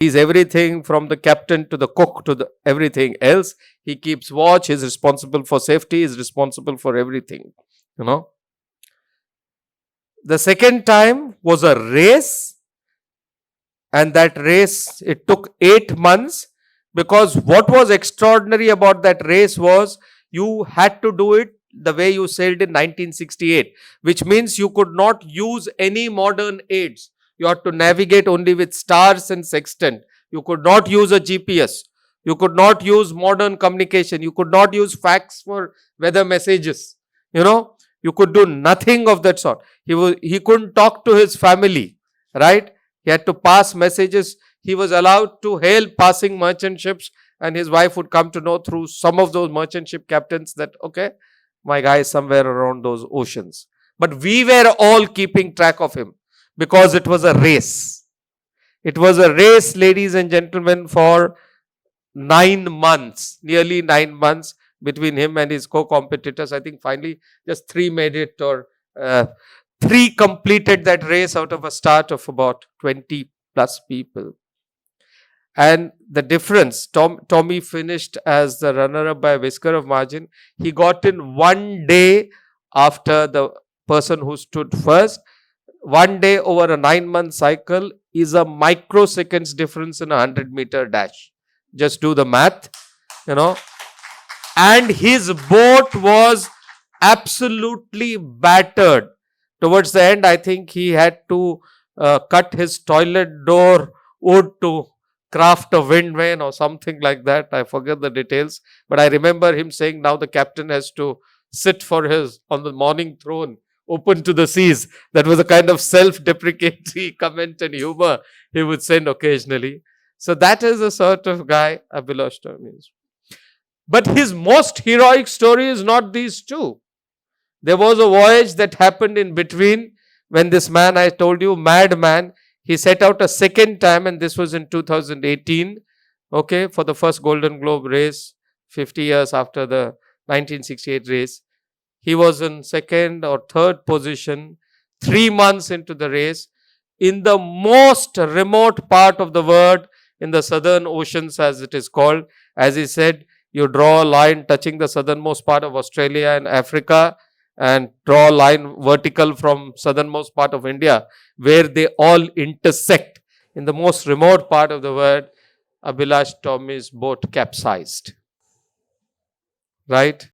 He's everything from the captain to the cook to the everything else. He keeps watch. He's responsible for safety. He's responsible for everything. You know. The second time was a race, and that race, it took 8 months, because what was extraordinary about that race was you had to do it the way you sailed in 1968, which means you could not use any modern aids. You had to navigate only with stars and sextant. You could not use a GPS. You could not use modern communication. You could not use fax for weather messages. You know, you could do nothing of that sort. He couldn't talk to his family, right? He had to pass messages. He was allowed to hail passing merchant ships, and his wife would come to know through some of those merchant ship captains that, okay, my guy is somewhere around those oceans. But we were all keeping track of him because it was a race. It was a race, ladies and gentlemen, for 9 months, nearly 9 months between him and his co-competitors. I think finally just three made it, or three completed that race out of a start of about 20 plus people. And the difference, Tommy finished as the runner-up by a whisker of margin. He got in 1 day after the person who stood first. 1 day over a 9-month cycle is a microseconds difference in a 100-meter dash. Just do the math, you know. And his boat was absolutely battered. Towards the end, I think he had to cut his toilet door wood to craft a wind vane or something like that. I forget the details, but I remember him saying now the captain has to sit for his on the morning throne open to the seas. That was a kind of self-deprecatory comment and humor he would send occasionally. So that is the sort of guy Abhilash Tommy is. But his most heroic story is not these two. There was a voyage that happened in between when this man, I told you, madman, he set out a second time, and this was in 2018, okay, for the first Golden Globe race, 50 years after the 1968 race. He was in second or third position, 3 months into the race, in the most remote part of the world, in the southern oceans as it is called. As he said, you draw a line touching the southernmost part of Australia and Africa, and draw a line vertical from southernmost part of India, where they all intersect. In the most remote part of the world, Abhilash Tommy's boat capsized. Right?